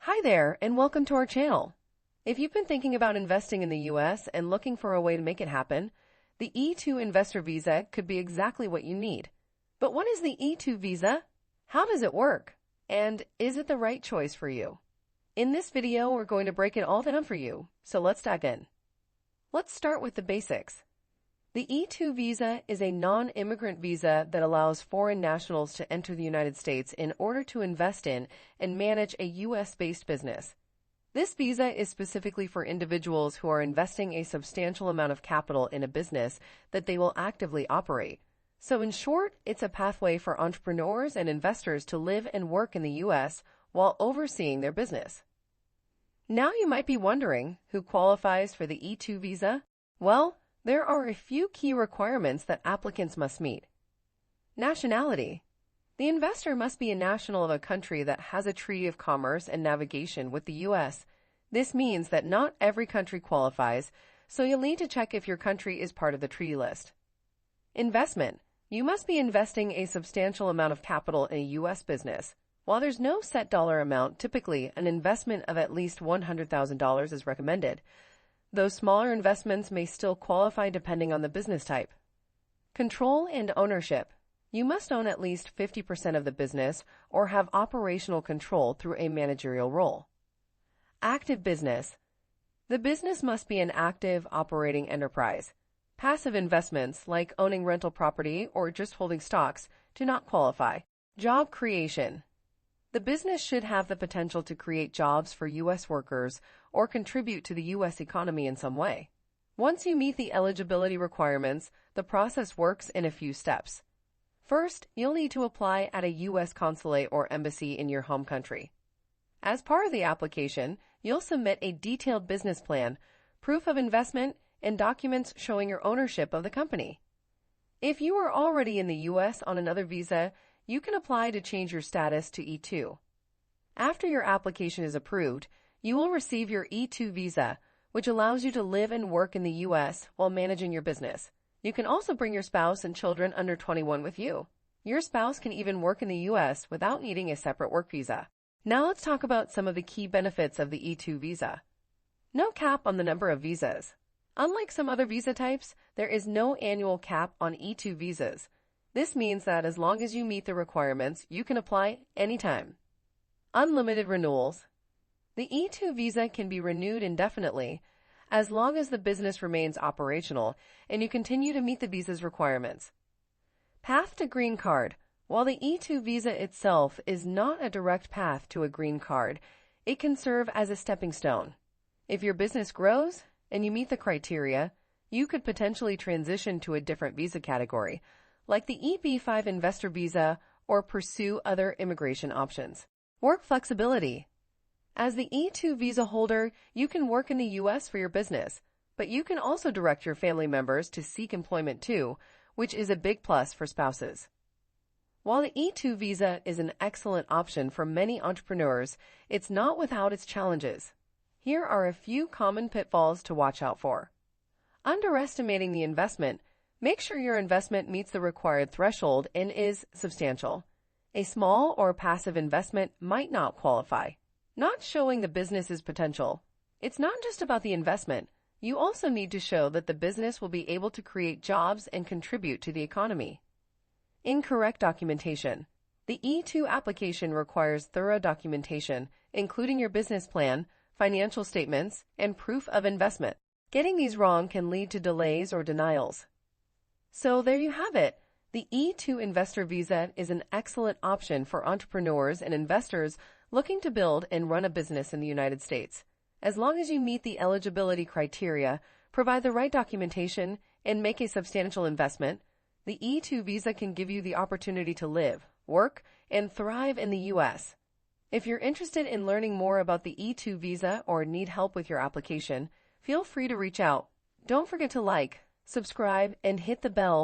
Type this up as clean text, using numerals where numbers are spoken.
Hi there, and welcome to our channel. If you've been thinking about investing in the US and looking for a way to make it happen, the E2 Investor Visa could be exactly what you need. But what is the E2 Visa? How does it work? And is it the right choice for you? In this video, we're going to break it all down for you, so let's dive in. Let's start with the basics. The E2 visa is a non-immigrant visa that allows foreign nationals to enter the United States in order to invest in and manage a US-based business. This visa is specifically for individuals who are investing a substantial amount of capital in a business that they will actively operate. So in short, it's a pathway for entrepreneurs and investors to live and work in the US while overseeing their business. Now you might be wondering, who qualifies for the E2 visa? Well, there are a few key requirements that applicants must meet. Nationality. The investor must be a national of a country that has a treaty of commerce and navigation with the U.S. This means that not every country qualifies, so you'll need to check if your country is part of the treaty list. Investment. You must be investing a substantial amount of capital in a U.S. business. While there's no set dollar amount, typically an investment of at least $100,000 is recommended. Those smaller investments may still qualify depending on the business type. Control and ownership. You must own at least 50% of the business or have operational control through a managerial role. Active business. The business must be an active operating enterprise. Passive investments, like owning rental property or just holding stocks, do not qualify. Job creation. The business should have the potential to create jobs for U.S. workers or contribute to the U.S. economy in some way. Once you meet the eligibility requirements, the process works in a few steps. First, you'll need to apply at a U.S. consulate or embassy in your home country. As part of the application, you'll submit a detailed business plan, proof of investment, and documents showing your ownership of the company. If you are already in the U.S. on another visa, you can apply to change your status to E2. After your application is approved, you will receive your E2 visa, which allows you to live and work in the U.S. while managing your business. You can also bring your spouse and children under 21 with you. Your spouse can even work in the U.S. without needing a separate work visa. Now let's talk about some of the key benefits of the E2 visa. No cap on the number of visas. Unlike some other visa types, there is no annual cap on E2 visas. This means that as long as you meet the requirements, you can apply anytime. Unlimited renewals. The E2 visa can be renewed indefinitely as long as the business remains operational and you continue to meet the visa's requirements. Path to green card. While the E2 visa itself is not a direct path to a green card, it can serve as a stepping stone. If your business grows and you meet the criteria, you could potentially transition to a different visa category, like the EB-5 investor visa, or pursue other immigration options. Work flexibility. As the E2 visa holder, you can work in the U.S. for your business, but you can also direct your family members to seek employment too, which is a big plus for spouses. While the E2 visa is an excellent option for many entrepreneurs, it's not without its challenges. Here are a few common pitfalls to watch out for. Underestimating the investment. Make sure your investment meets the required threshold and is substantial. A small or passive investment might not qualify. Not showing the business's potential. It's not just about the investment. You also need to show that the business will be able to create jobs and contribute to the economy. Incorrect documentation. The E2 application requires thorough documentation, including your business plan, financial statements, and proof of investment. Getting these wrong can lead to delays or denials. So there you have it. The E2 Investor Visa is an excellent option for entrepreneurs and investors looking to build and run a business in the United States. As long as you meet the eligibility criteria, provide the right documentation, and make a substantial investment, the E2 visa can give you the opportunity to live, work, and thrive in the U.S. If you're interested in learning more about the E2 visa or need help with your application, feel free to reach out. Don't forget to like, subscribe, and hit the bell